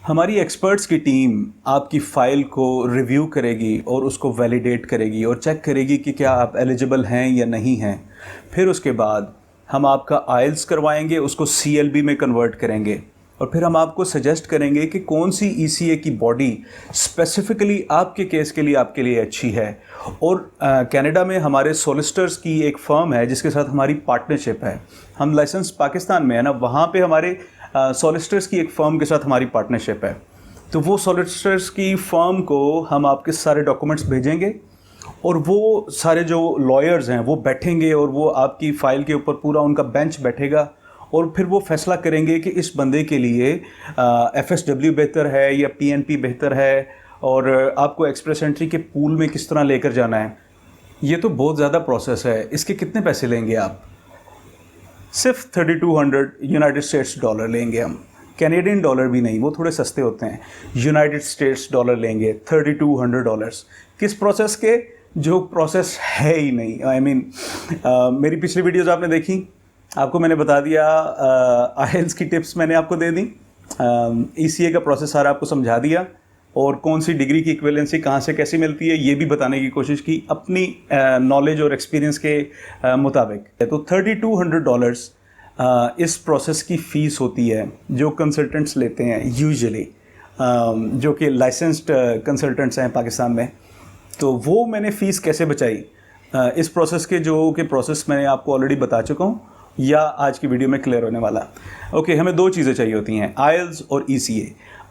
हमारी एक्सपर्ट्स की टीम आपकी फ़ाइल को रिव्यू करेगी और उसको वैलिडेट करेगी और चेक करेगी कि क्या आप एलिजिबल हैं या नहीं हैं। फिर उसके बाद हम आपका आइल्स करवाएंगे, उसको CLB में कन्वर्ट करेंगे और फिर हम आपको सजेस्ट करेंगे कि कौन सी ECA की बॉडी स्पेसिफ़िकली आपके केस के लिए आपके लिए अच्छी है। और कनाडा में हमारे सोलिसिटर्स की एक फ़र्म है जिसके साथ हमारी पार्टनरशिप है। हम लाइसेंस पाकिस्तान में है ना, वहाँ पे हमारे सोलिसिटर्स की एक फ़र्म के साथ हमारी पार्टनरशिप है। तो वो सोलिसिटर्स की फ़र्म को हम आपके सारे डॉक्यूमेंट्स भेजेंगे और वो सारे जो लॉयर्स हैं वो बैठेंगे और वो आपकी फ़ाइल के ऊपर पूरा उनका बेंच बैठेगा और फिर वो फैसला करेंगे कि इस बंदे के लिए FSW बेहतर है या PNP बेहतर है और आपको एक्सप्रेस एंट्री के पूल में किस तरह लेकर जाना है। ये तो बहुत ज़्यादा प्रोसेस है। इसके कितने पैसे लेंगे आप? सिर्फ 3200 यूनाइटेड स्टेट्स डॉलर लेंगे हम। कैनेडियन डॉलर भी नहीं, वो थोड़े सस्ते होते हैं। यूनाइटेड स्टेट्स डॉलर लेंगे $3200। किस प्रोसेस के? जो प्रोसेस है ही नहीं। आई मीन मेरी पिछली वीडियोज़ आपने देखी, आपको मैंने बता दिया, आइल्स की टिप्स मैंने आपको दे दी, ECA का प्रोसेस सारा आपको समझा दिया और कौन सी डिग्री की इक्विवेलेंसी कहाँ से कैसी मिलती है ये भी बताने की कोशिश की अपनी नॉलेज और एक्सपीरियंस के मुताबिक। तो $3200 इस प्रोसेस की फ़ीस होती है जो कंसल्टेंट्स लेते हैं यूजुअली, जो कि लाइसेंस्ड कंसल्टेंट्स हैं पाकिस्तान में। तो वो मैंने फ़ीस कैसे बचाई इस प्रोसेस के, जो कि प्रोसेस मैंने आपको ऑलरेडी बता चुका हूँ या आज की वीडियो में क्लियर होने वाला। ओके, हमें दो चीज़ें चाहिए होती हैं, आइल्स और ECA।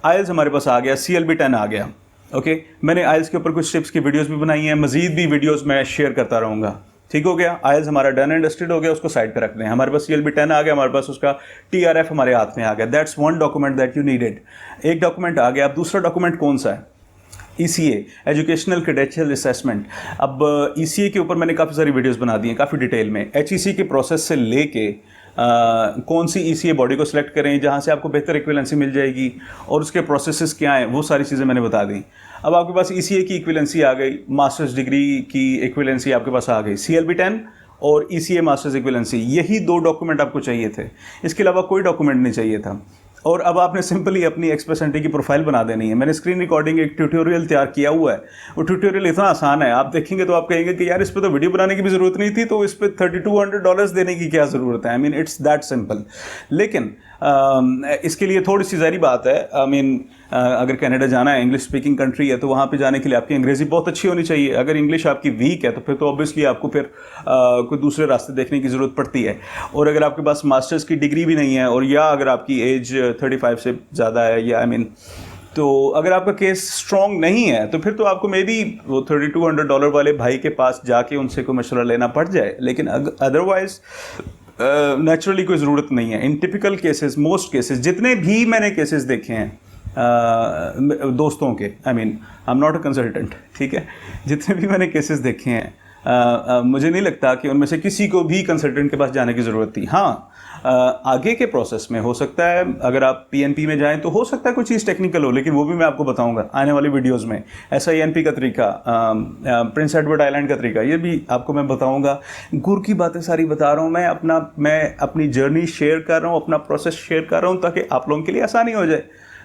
आइल्स हमारे पास आ गया, CLB 10 आ गया। ओके, मैंने आइल्स के ऊपर कुछ टिप्स की वीडियोस भी बनाई हैं, मज़ीद भी वीडियोस मैं शेयर करता रहूँगा। ठीक हो गया, आइल्स हमारा डन एंड डस्टेड हो गया, उसको साइड पे रखते हैं। हमारे पास CLB 10 आ गया, हमारे पास उसका TRF हमारे हाथ में आ गया। That's one document that you needed. एक डॉक्यूमेंट आ गया। अब दूसरा डॉक्यूमेंट कौन सा है? ECA, educational credential assessment. अब ECA के ऊपर मैंने काफ़ी सारी वीडियोस बना दी हैं काफ़ी डिटेल में। HEC के प्रोसेस से लेके कौन सी ECA बॉडी को सिलेक्ट करें जहाँ से आपको बेहतर इक्विवेलेंसी मिल जाएगी और उसके प्रोसेसेस क्या हैं, वो सारी चीज़ें मैंने बता दी। अब आपके पास ECA की इक्विवेलेंसी आ गई, मास्टर्स डिग्री की इक्विवेलेंसी आपके पास आ गई, CLB 10 और ECA मास्टर्स इक्विवेलेंसी। यही दो डॉक्यूमेंट आपको चाहिए थे, इसके अलावा कोई डॉक्यूमेंट नहीं चाहिए था। और अब आपने सिंपली अपनी एक्सप्रेस एंट्री की प्रोफाइल बना देनी है। मैंने स्क्रीन रिकॉर्डिंग एक ट्यूटोरियल तैयार किया हुआ है। वो ट्यूटोरियल इतना आसान है, आप देखेंगे तो आप कहेंगे कि यार इस पे तो वीडियो बनाने की भी ज़रूरत नहीं थी, तो इस पे $3200 देने की क्या ज़रूरत है। I mean it's that simple. लेकिन इसके लिए थोड़ी सी ज़ाहिर बात है, आई मीन अगर कनाडा जाना है, इंग्लिश स्पीकिंग कंट्री है, तो वहाँ पे जाने के लिए आपकी अंग्रेज़ी बहुत अच्छी होनी चाहिए। अगर इंग्लिश आपकी वीक है तो फिर तो ऑब्वियसली आपको फिर कोई दूसरे रास्ते देखने की ज़रूरत पड़ती है। और अगर आपके पास मास्टर्स की डिग्री भी नहीं है और या अगर आपकी एज 35 से ज़्यादा है, या आई मीन तो अगर आपका केस स्ट्रॉन्ग नहीं है तो फिर तो आपको मे बी वो $3200 वाले भाई के पास जाके उनसे कोई मशवरा लेना पड़ जाए। लेकिन अदरवाइज नेचुरली कोई ज़रूरत नहीं है। इन टिपिकल केसेस, मोस्ट केसेस, जितने भी मैंने केसेस देखे हैं दोस्तों के, आई mean I am not a consultant, ठीक है, जितने भी मैंने केसेस देखे हैं मुझे नहीं लगता कि उनमें से किसी को भी कंसल्टेंट के पास जाने की ज़रूरत थी। हाँ, आगे के प्रोसेस में हो सकता है अगर आप PNP में जाएं तो हो सकता है कोई चीज़ टेक्निकल हो, लेकिन वो भी मैं आपको बताऊंगा आने वाली वीडियोस में। SINP का तरीका, प्रिंस एडवर्ड आइलैंड का तरीका, ये भी आपको मैं बताऊंगा। गुर की बातें सारी बता रहा हूँ मैं अपनी जर्नी शेयर कर रहा हूँ, अपना प्रोसेस शेयर कर रहा हूँ ताकि आप लोगों के लिए आसानी हो जाए,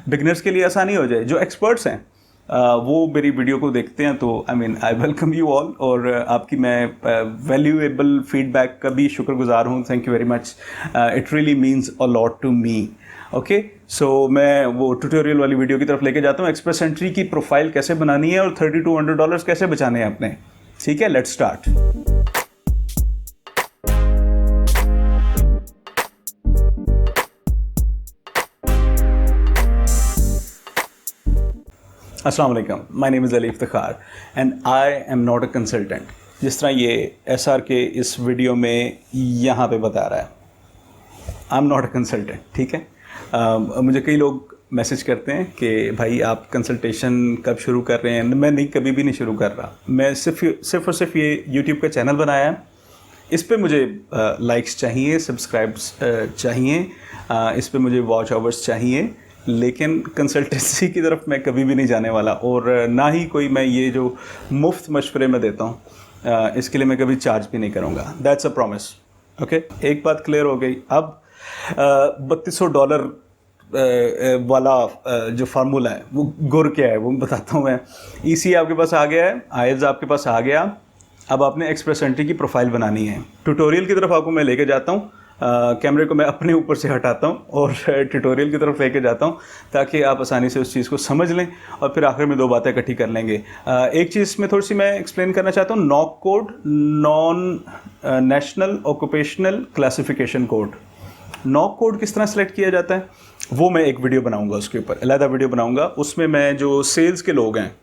बिगनर्स के लिए आसानी हो जाए। जो एक्सपर्ट्स हैं वो मेरी वीडियो को देखते हैं तो I mean I welcome you all, और आपकी मैं वैल्यूएबल फीडबैक का भी शुक्रगुजार हूँ। Thank you very much, it really means a lot to me. Okay, so मैं वो ट्यूटोरियल वाली वीडियो की तरफ लेके जाता हूँ, एक्सप्रेस एंट्री की प्रोफाइल कैसे बनानी है और $3200 कैसे बचाने हैं अपने। ठीक है, लेट्स स्टार्ट। अस्सलाम वालेकुम, my name is Ali Iftikhar and I am not a consultant. जिस तरह ये SR के इस वीडियो में यहाँ पे बता रहा है, I am not a consultant. ठीक है, मुझे कई लोग मैसेज करते हैं कि भाई आप कंसल्टेशन कब शुरू कर रहे हैं। मैं नहीं, कभी भी नहीं शुरू कर रहा। मैं सिर्फ और सिर्फ ये यूट्यूब का चैनल बनाया है, इस पे मुझे लाइक्स चाहिए, सब्सक्राइब्स चाहिए, इस पे मुझे वॉच आवर्स चाहिए, लेकिन कंसल्टेंसी की तरफ मैं कभी भी नहीं जाने वाला। और ना ही कोई मैं ये जो मुफ्त मशवरे में देता हूँ इसके लिए मैं कभी चार्ज भी नहीं करूँगा। That's a promise. ओके, एक बात क्लियर हो गई। अब $3200 वाला जो फार्मूला है वो गुर क्या है वो बताता हूँ मैं। ईसी आपके पास आ गया है, आइल्स आपके पास आ गया। अब आपने एक्सप्रेस एंट्री की प्रोफाइल बनानी है। ट्यूटोरियल की तरफ आपको मैं लेके जाता हूँ। कैमरे को मैं अपने ऊपर से हटाता हूँ और ट्यूटोरियल की तरफ लेके जाता हूँ ताकि आप आसानी से उस चीज़ को समझ लें और फिर आखिर में दो बातें इकट्ठी कर लेंगे। एक चीज़ में थोड़ी सी मैं एक्सप्लेन करना चाहता हूँ, NOC code, non national occupational classification code. NOC code किस तरह सेलेक्ट किया जाता है वो मैं एक वीडियो बनाऊंगा, उसके ऊपर अलहदा वीडियो बनाऊंगा। उसमें मैं जो सेल्स के लोग हैं,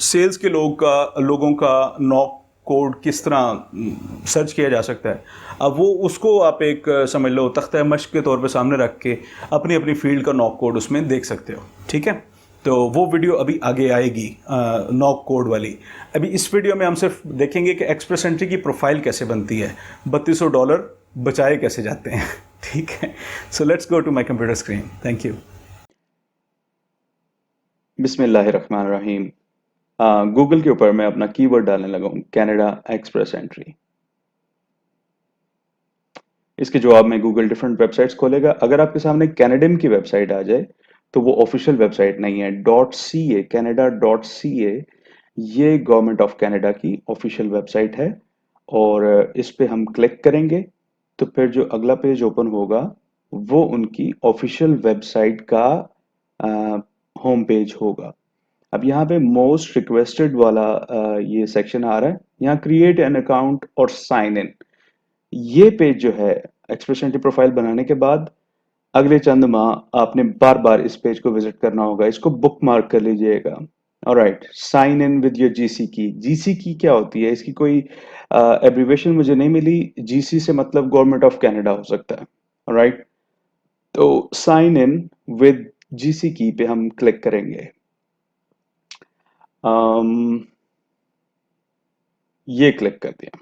सेल्स के लोगों का नॉक कोड किस तरह सर्च किया जा सकता है, अब वो उसको आप एक समझ लो तख्ता मश्क के तौर पे सामने रख के अपनी अपनी फील्ड का नॉक कोड उसमें देख सकते हो। ठीक है, तो वो वीडियो अभी आगे आएगी नॉक कोड वाली। अभी इस वीडियो में हम सिर्फ देखेंगे कि एक्सप्रेस एंट्री की प्रोफाइल कैसे बनती है, $3200 बचाए कैसे जाते हैं। ठीक है, so let's go to my computer screen. Thank you. बिस्मिल्लाहिर्रहमानिर्रहीम। गूगल के ऊपर मैं अपना कीवर्ड डालने लगा हूँ, कनाडा एक्सप्रेस एंट्री। इसके जवाब में गूगल डिफरेंट वेबसाइट्स खोलेगा। अगर आपके सामने कैनेडियन की वेबसाइट आ जाए तो वो ऑफिशियल वेबसाइट नहीं है। .ca canada.ca ये गवर्नमेंट ऑफ कनाडा की ऑफिशियल वेबसाइट है और इस पे हम क्लिक करेंगे तो फिर जो अगला पेज ओपन होगा वो उनकी ऑफिशियल वेबसाइट का होम पेज होगा। अब यहाँ पे मोस्ट रिक्वेस्टेड वाला ये सेक्शन आ रहा है, यहाँ क्रिएट एन अकाउंट और साइन इन। ये पेज जो है एक्सप्रेस एंट्री प्रोफाइल बनाने के बाद अगले चंद माह आपने बार बार इस पेज को विजिट करना होगा, इसको बुक मार्क कर लीजिएगा। Alright, sign in with your GC key. GC key क्या होती है, इसकी कोई एब्रीवेशन मुझे नहीं मिली। जीसी से मतलब गवर्नमेंट ऑफ कनाडा हो सकता है। ऑलराइट, तो साइन इन विद जीसी की पे हम क्लिक करेंगे। um, ये क्लिक कर दिया।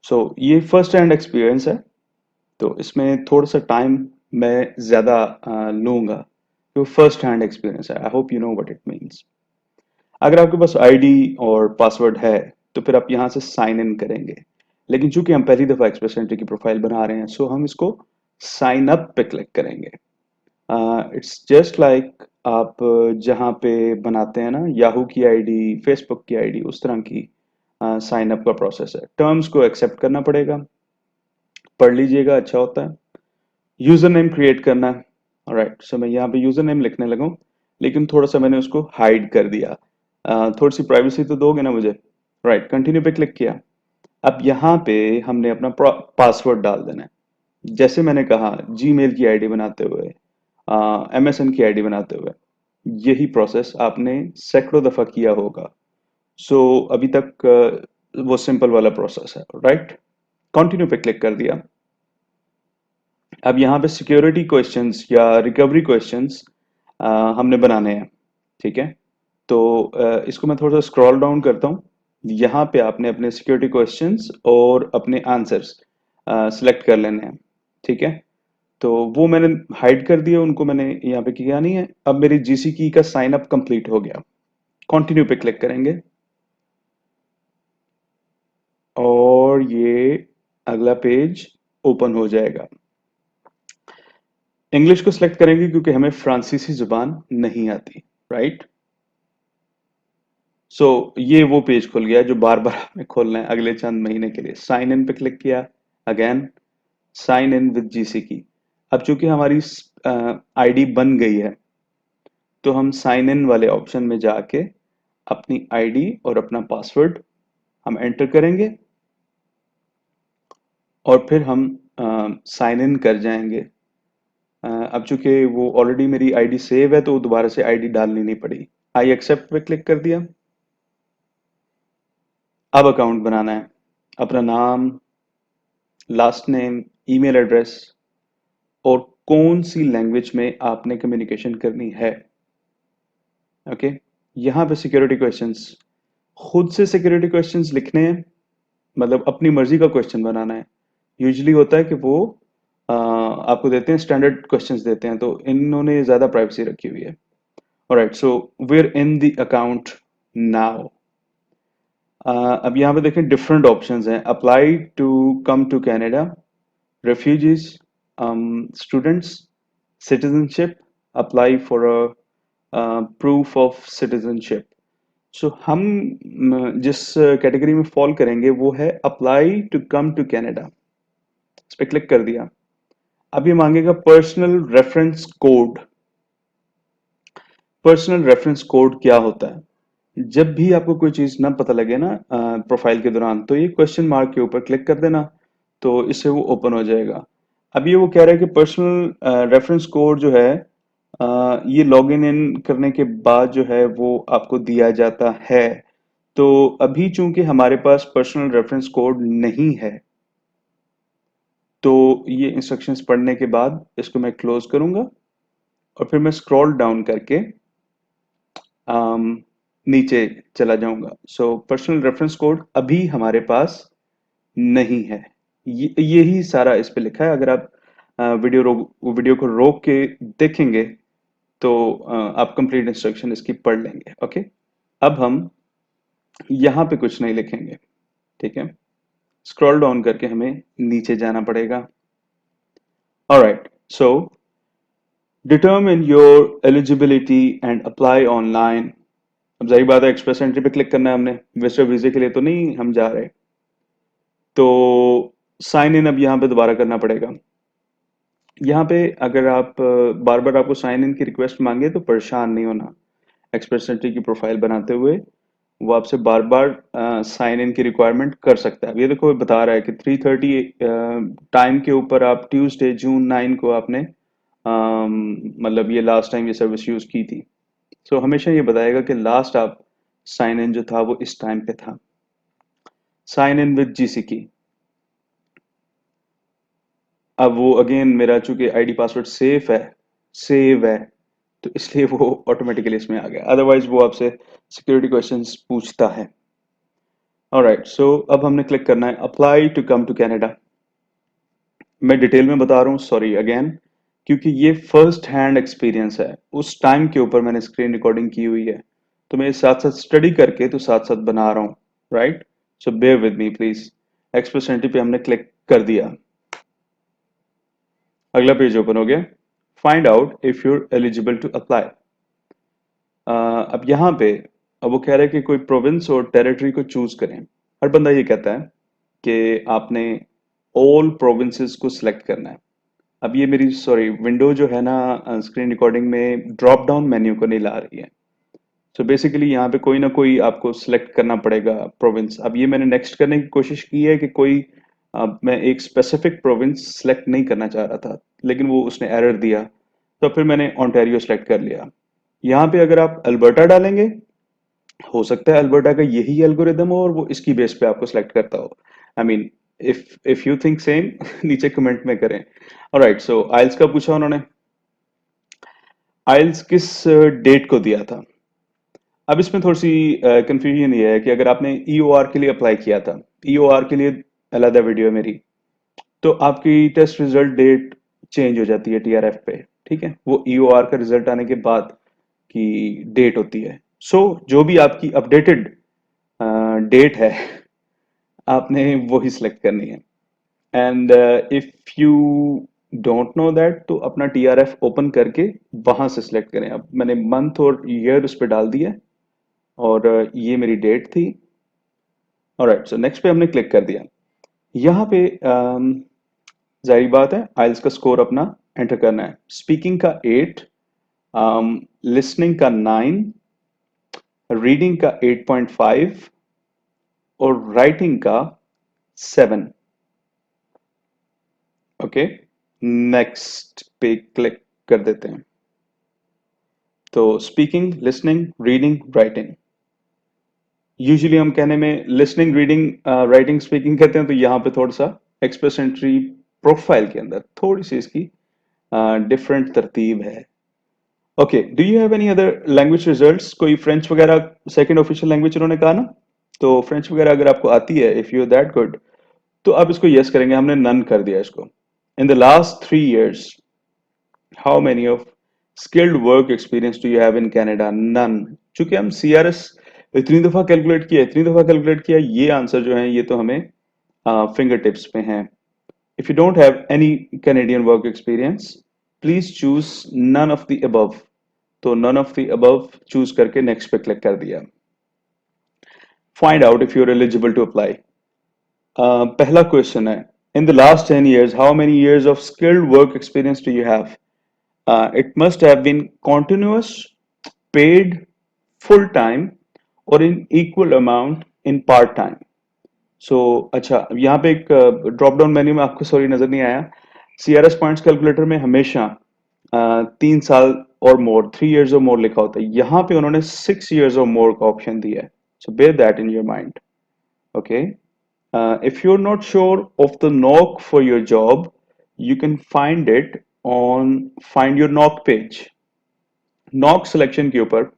सो ये फर्स्ट हैंड एक्सपीरियंस है तो इसमें थोड़ा सा टाइम मैं ज़्यादा लूँगा, तो फर्स्ट हैंड एक्सपीरियंस है। आई hope you know what it means. अगर आपके पास आईडी और पासवर्ड है तो फिर आप यहाँ से साइन इन करेंगे, लेकिन चूंकि हम पहली दफ़ा एक्सप्रेस एंट्री की प्रोफाइल बना रहे हैं सो हम इसको साइन अप पे क्लिक करेंगे। इट्स जस्ट लाइक आप जहाँ पे बनाते हैं ना याहू की आईडी, फेसबुक की आईडी, उस तरह की साइन अप का प्रोसेस है। टर्म्स को एक्सेप्ट करना पड़ेगा, पढ़ लीजिएगा, अच्छा होता है। यूजर नेम क्रिएट करना है। ऑलराइट, सो मैं यहाँ पे यूजर नेम लिखने लगा हूँ, लेकिन थोड़ा सा मैंने उसको हाइड कर दिया। थोड़ी सी प्राइवेसी तो दोगे ना मुझे। राइट, कंटिन्यू पे क्लिक किया। अब यहाँ पे हमने अपना पासवर्ड डाल देना है। जैसे मैंने कहा जीमेल की आईडी बनाते हुए, एमएसएन की आईडी बनाते हुए, यही प्रोसेस आपने सैकड़ों दफा किया होगा। सो अभी तक वो सिंपल वाला प्रोसेस है। राइट, कंटिन्यू पे क्लिक कर दिया। अब यहाँ पे सिक्योरिटी क्वेश्चंस या रिकवरी क्वेश्चंस हमने बनाने हैं। ठीक है, तो इसको मैं थोड़ा सा स्क्रॉल डाउन करता हूँ। यहाँ पे आपने अपने सिक्योरिटी क्वेश्चंस और अपने आंसर्स सिलेक्ट कर लेने हैं। ठीक है, तो वो मैंने हाइड कर दिया, उनको मैंने यहाँ पे किया नहीं है। अब मेरी जीसी की का साइन अप कंप्लीट हो गया। कंटिन्यू पे क्लिक करेंगे और ये अगला पेज ओपन हो जाएगा। इंग्लिश को सिलेक्ट करेंगे क्योंकि हमें फ्रांसीसी जुबान नहीं आती। राइट, सो ये वो पेज खुल गया जो बार बार हमें खोलना है अगले चंद महीने के लिए। साइन इन पे क्लिक किया, again sign in with GC key. अब चूंकि हमारी आईडी बन गई है तो हम साइन इन वाले ऑप्शन में जाके अपनी आईडी और अपना पासवर्ड हम एंटर करेंगे और फिर हम साइन इन कर जाएंगे। अब चूंकि वो ऑलरेडी मेरी आईडी सेव है तो दोबारा से आईडी डालनी नहीं पड़ी। आई एक्सेप्ट पे क्लिक कर दिया। अब अकाउंट बनाना है, अपना नाम, लास्ट नेम, ईमेल एड्रेस और कौन सी लैंग्वेज में आपने कम्युनिकेशन करनी है। ओके, यहाँ पे सिक्योरिटी क्वेश्चंस, खुद से सिक्योरिटी क्वेश्चंस लिखने हैं, मतलब अपनी मर्जी का क्वेश्चन बनाना है। यूजुअली होता है कि वो आपको देते हैं स्टैंडर्ड क्वेश्चंस देते हैं, तो इन्होंने ज्यादा प्राइवेसी रखी हुई है। Alright, so we're in the account now. अब यहाँ पे देखें डिफरेंट ऑप्शंस हैं। Apply to come to Canada, refugees, students, citizenship, apply for a proof of citizenship. So हम जिस कैटेगरी में फॉल करेंगे वो है apply to come to Canada. इस पर क्लिक कर दिया। अब ये मांगेगा personal reference code. Personal reference code क्या होता है? जब भी आपको कोई चीज ना पता लगे ना प्रोफाइल के दौरान, तो ये क्वेश्चन मार्क के ऊपर क्लिक कर देना, तो इससे वो ओपन हो जाएगा। अब ये वो कह रहा है कि पर्सनल रेफरेंस कोड जो है ये लॉगिन इन करने के बाद जो है वो आपको दिया जाता है। तो अभी चूंकि हमारे पास पर्सनल रेफरेंस कोड नहीं है, तो ये इंस्ट्रक्शंस पढ़ने के बाद इसको मैं क्लोज करूंगा और फिर मैं स्क्रॉल डाउन करके नीचे चला जाऊंगा। सो पर्सनल रेफरेंस कोड अभी हमारे पास नहीं है। यही सारा इस पे लिखा है। अगर आप वीडियो को रोक के देखेंगे तो आप कंप्लीट इंस्ट्रक्शन इसकी पढ़ लेंगे। ओके, अब हम यहाँ पे कुछ नहीं लिखेंगे, ठीक है। स्क्रॉल डाउन करके हमें नीचे जाना पड़ेगा। Alright, so determine your eligibility and apply online. अब जाहिर बात है एक्सप्रेस एंट्री पे क्लिक करना है हमने, विजिटर वीजे के लिए तो नहीं हम जा रहे। तो साइन इन अब यहाँ पे दोबारा करना पड़ेगा। यहाँ पे अगर आप बार बार आपको साइन इन की रिक्वेस्ट मांगे तो परेशान नहीं होना। एक्सप्रेस एंट्री की प्रोफाइल बनाते हुए वो आपसे बार बार साइन इन की रिक्वायरमेंट कर सकता है। अब ये देखो बता रहा है कि 3:30 टाइम के ऊपर आप ट्यूसडे जून 9 को आपने मतलब ये लास्ट टाइम ये सर्विस यूज की थी। सो हमेशा ये बताएगा कि लास्ट आप साइन इन जो था वो इस टाइम पे था। Sign in with GC key. अब वो अगेन मेरा चूंकि आईडी पासवर्ड सेव है, तो इसलिए वो ऑटोमेटिकली इसमें आ गया। अदरवाइज वो आपसे सिक्योरिटी क्वेश्चंस पूछता है। ऑलराइट, सो अब हमने क्लिक करना है apply to come to Canada. मैं डिटेल में बता रहा हूँ, सॉरी अगेन, क्योंकि ये फर्स्ट हैंड एक्सपीरियंस है। उस टाइम के ऊपर मैंने स्क्रीन रिकॉर्डिंग की हुई है, तो मैं साथ साथ स्टडी करके तो साथ साथ बना रहा हूँ। Right, so bear with me please. Express entry पे हमने क्लिक कर दिया। अगला पेज ओपन हो गया। Find out if you're eligible to apply. अब यहाँ पे अब वो कह रहा है कि कोई प्रोविंस और टेरिटरी को चूज करें। हर बंदा ये कहता है कि आपने ऑल प्रोविंसेस को सिलेक्ट करना है। अब ये मेरी सॉरी विंडो जो है ना स्क्रीन रिकॉर्डिंग में ड्रॉप डाउन मेन्यू को नहीं ला रही है। सो बेसिकली यहाँ पे कोई ना कोई आपको सिलेक्ट करना पड़ेगा प्रोविंस। अब ये मैंने नेक्स्ट करने की कोशिश की है कि कोई मैं एक स्पेसिफिक प्रोविंस सिलेक्ट नहीं करना चाह रहा था, लेकिन वो उसने एरर दिया, तो फिर मैंने ओंटारियो सेलेक्ट कर लिया। यहाँ पे अगर आप अल्बर्टा डालेंगे, हो सकता है अल्बर्टा का यही एल्गोरिदम हो और वो इसकी बेस पे आपको सिलेक्ट करता हो। I mean if you think same नीचे कमेंट में करें। ऑलराइट, सो आइल्स का पूछा उन्होंने। आइल्स किस डेट को दिया था? अब इसमें थोड़ी सी कंफ्यूजन ये है कि अगर आपने ईओआर के लिए अप्लाई किया था, ईओआर के लिए अलग वीडियो है मेरी, तो आपकी टेस्ट रिजल्ट डेट चेंज हो जाती है टीआरएफ पे। ठीक है, वो ईओआर का रिजल्ट आने के बाद की डेट होती है। सो जो भी आपकी अपडेटेड डेट है आपने वही सिलेक्ट करनी है। And if you don't know that, तो अपना टीआरएफ ओपन करके वहां से सिलेक्ट करें। अब मैंने मंथ और ईयर उस पर डाल दिया और ये मेरी डेट थी। ऑलराइट, सो नेक्स्ट पे हमने क्लिक कर दिया। यहाँ पे जाहिर बात है आइल्स का स्कोर अपना एंटर करना है। स्पीकिंग का 8, लिसनिंग का 9, रीडिंग का 8.5 और राइटिंग का 7। ओके, नेक्स्ट पे क्लिक कर देते हैं। तो speaking, listening, reading, writing. Usually हम कहने में लिसनिंग, रीडिंग, राइटिंग, स्पीकिंग कहते हैं, तो यहाँ पे थोड़ा सा एक्सप्रेस एंट्री प्रोफाइल के अंदर थोड़ी सी इसकी डिफरेंट तरतीब है। Okay, do you have any other language results? कोई फ्रेंच वगैरह सेकंड ऑफिशियल लैंग्वेज उन्होंने कहा ना, तो फ्रेंच वगैरह अगर आपको आती है, if you are that good, तो आप इसको यस करेंगे। हमने नन कर दिया इसको। In the last 3 years how many of skilled work experience do you have in Canada? None. चूंकि हम सीआरएस इतनी दफा कैलकुलेट किया, ये आंसर जो है ये तो हमें फिंगर टिप्स पे हैं। If you don't have any Canadian work experience, please choose none of the above. तो none of the above choose करके नेक्स्ट पे क्लिक कर दिया। Find out if you are eligible to apply. पहला question है, in the last 10 years how many years of skilled work experience do you have? It must have been continuous, paid, full time और in equal amount in part time. सो अच्छा, यहाँ पे एक drop down menu में आपको sorry नजर नहीं आया। सीआरएस पॉइंट्स कैलकुलेटर में हमेशा 3 साल और मोर, 3 years और मोर लिखा होता है। यहाँ पे उन्होंने 6 years और मोर का ऑप्शन दिया है। So bear that in your mind. Okay, if you're not sure of the knock for your job, you can find it on find your knock page. knock selection के ऊपर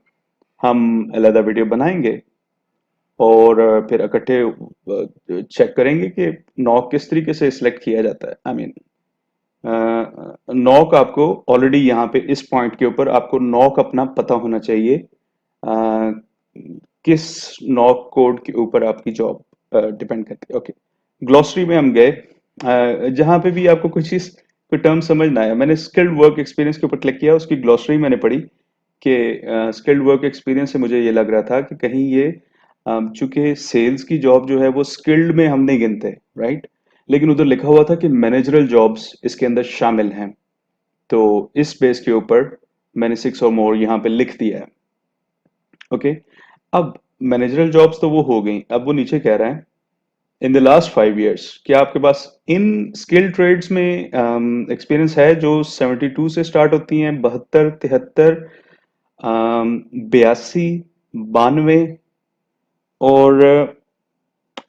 हम अलग वीडियो बनाएंगे और फिर इकट्ठे चेक करेंगे कि नॉक किस तरीके से सिलेक्ट किया जाता है। आई मीन नॉक आपको ऑलरेडी यहाँ पे इस पॉइंट के ऊपर आपको नॉक अपना पता होना चाहिए, किस नॉक कोड के ऊपर आपकी जॉब डिपेंड करती है। ओके, ग्लॉसरी में हम गए, जहां पे भी आपको कुछ चीज कोई टर्म समझ ना आया, मैंने स्किल्ड वर्क एक्सपीरियंस के ऊपर क्लिक किया, उसकी ग्लॉसरी मैंने पढ़ी कि स्किल्ड वर्क एक्सपीरियंस से मुझे ये लग रहा था कि कहीं ये चूंकि सेल्स की जॉब जो है वो स्किल्ड में हम नहीं गिनते, राइट, लेकिन उधर लिखा हुआ था कि मैनेजरल जॉब्स इसके अंदर शामिल हैं। तो इस बेस के ऊपर मैंने 6 और मोर यहाँ पे लिख दिया है। ओके, अब मैनेजरल जॉब्स तो वो हो गई, अब वो नीचे कह रहा है इन द लास्ट 5 years क्या आपके पास इन स्किल ट्रेड्स में एक्सपीरियंस है जो 72 से स्टार्ट होती हैं, 72, 73, 82, 92 और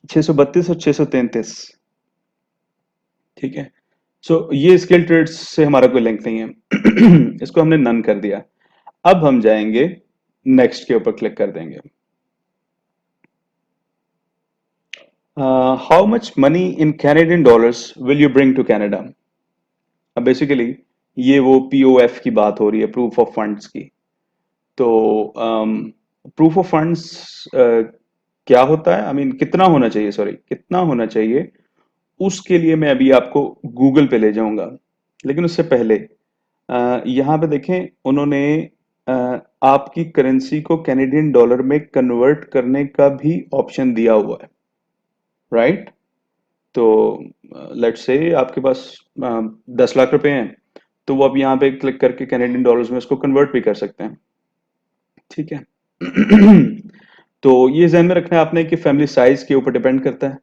632 और 633। ठीक है, सो ये स्किल ट्रेड्स से हमारा कोई लिंक नहीं है। इसको हमने नन कर दिया। अब हम जाएंगे नेक्स्ट के ऊपर क्लिक कर देंगे। How much money in Canadian dollars will you bring to Canada? अब बेसिकली ये वो पीओएफ की बात हो रही है, प्रूफ ऑफ फंड्स की। तो प्रूफ ऑफ फंड्स क्या होता है, आई मीन कितना होना चाहिए, सॉरी कितना होना चाहिए, उसके लिए मैं अभी आपको गूगल पे ले जाऊंगा। लेकिन उससे पहले यहाँ पे देखें, उन्होंने आपकी करेंसी को कैनेडियन डॉलर में कन्वर्ट करने का भी ऑप्शन दिया हुआ है, राइट। तो लेट्स से आपके पास 10 लाख रुपए हैं, तो वो आप यहाँ पे क्लिक करके कैनेडियन डॉलर्स में उसको कन्वर्ट भी कर सकते हैं। ठीक है। तो ये ध्यान में रखना है आपने कि फैमिली साइज के ऊपर डिपेंड करता है।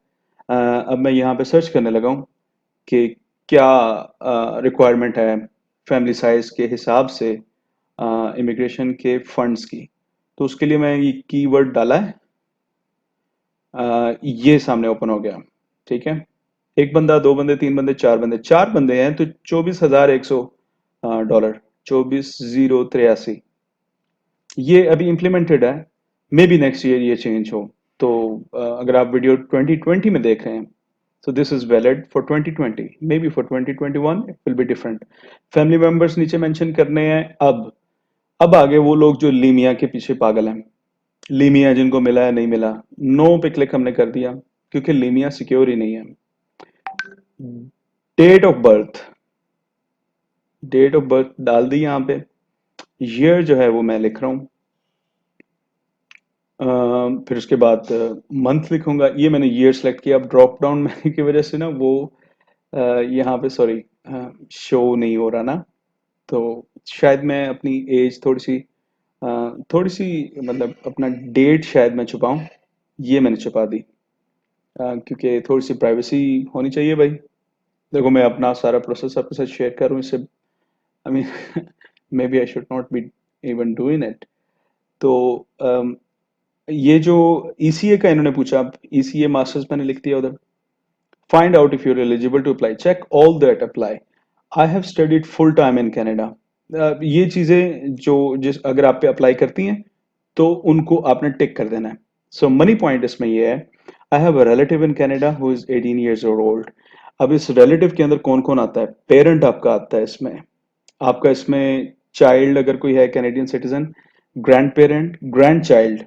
अब मैं यहाँ पे सर्च करने लगा हूँ कि क्या रिक्वायरमेंट है फैमिली साइज के हिसाब से इमिग्रेशन के फंड्स की। तो उसके लिए मैं ये कीवर्ड डाला है, ये सामने ओपन हो गया। ठीक है, एक बंदा, दो बंदे, तीन बंदे, चार बंदे, चार बंदे हैं तो $24,100, 24,083 ये अभी इम्प्लीमेंटेड है। मे बी नेक्स्ट ईयर ये चेंज हो। तो अगर आप वीडियो 2020 में देख रहे हैं, so this is valid for 2020, maybe for 2021 it will be different। Family members नीचे मेंशन करने हैं। अब आगे वो लोग जो लीमिया के पीछे पागल हैं, लीमिया जिनको मिला है नहीं मिला, नो पे क्लिक हमने कर दिया क्योंकि लीमिया सिक्योर ही नहीं है। Date of birth, date of birth डाल दी यहाँ पे। ईयर जो है वो मैं लिख रहा हूँ, फिर उसके बाद मंथ लिखूंगा। ये मैंने ईयर सेलेक्ट किया। अब ड्रॉप डाउन मेन्यू की वजह से ना वो यहाँ पे सॉरी शो नहीं हो रहा ना, तो शायद मैं अपनी एज थोड़ी सी मतलब अपना डेट शायद मैं छुपाऊं। ये मैंने छुपा दी क्योंकि थोड़ी सी प्राइवेसी होनी चाहिए भाई। देखो मैं अपना सारा प्रोसेस आपके साथ शेयर करूं, इससे I mean maybe I should not be even doing it. तो ये जो ईसीए का इन्होंने पूछा, अब ईसीए मास्टर्स मैंने लिख दिया उधर। Find out if you are eligible to apply, check all that apply, I have studied full time in Canada. ये चीजें जो जिस अगर आप पे अप्लाई करती हैं तो उनको आपने टिक कर देना है। सो मनी पॉइंट इसमें ये है, I have a relative in Canada who is 18 years old. अब इस रिलेटिव के अंदर कौन कौन आता है? पेरेंट आपका आता है इसमें, आपका इसमें चाइल्ड अगर कोई है Canadian citizen, grand parent, grand child,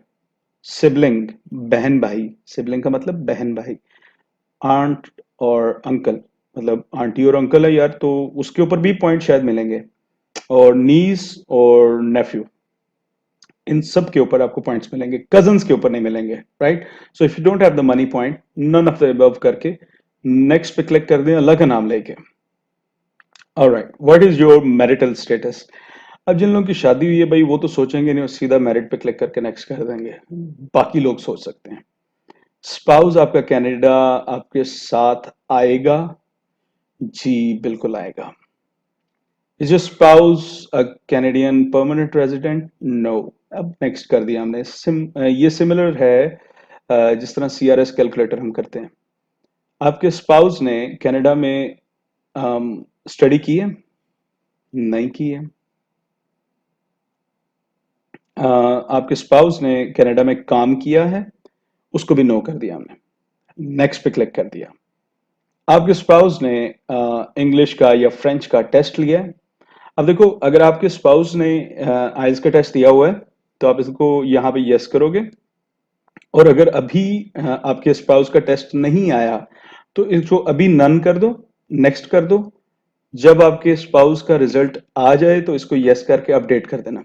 sibling बहन भाई, सिबलिंग का मतलब बहन भाई, आंट और अंकल, मतलब आंटी और अंकल है यार तो उसके ऊपर भी पॉइंट शायद मिलेंगे। और नीस और नेफ्यू, इन सब के ऊपर आपको पॉइंट्स मिलेंगे, कजन्स के ऊपर नहीं मिलेंगे, right? So if you don't have the money point, none of the above करके नेक्स्ट पे क्लिक कर दें अल्लाह का नाम लेके। Alright, what is your marital status? अब जिन लोगों की शादी हुई है भाई वो तो सोचेंगे नहीं, वो सीधा मैरिट पे क्लिक करके नेक्स्ट कर देंगे। बाकी लोग सोच सकते हैं। स्पाउस आपका कनाडा आपके साथ आएगा? जी बिल्कुल आएगा। Is your spouse a Canadian permanent resident? No. अब नेक्स्ट कर दिया हमने। ये सिमिलर है जिस तरह सीआरएस कैलकुलेटर हम करते हैं। आपके स्पाउस ने कनाडा में स्टडी की है? नहीं की है। आपके स्पाउस ने कनाडा में काम किया है? उसको भी नो कर दिया हमने। नेक्स्ट पे क्लिक कर दिया। आपके स्पाउस ने इंग्लिश का या फ्रेंच का टेस्ट लिया है? अब देखो, अगर आपके स्पाउस ने आइल्स का टेस्ट दिया हुआ है तो आप इसको यहाँ पे यस करोगे, और अगर अभी आपके स्पाउस का टेस्ट नहीं आया तो इसको अभी नन कर दो, नेक्स्ट कर दो। जब आपके स्पाउस का रिजल्ट आ जाए तो इसको यस करके अपडेट कर देना।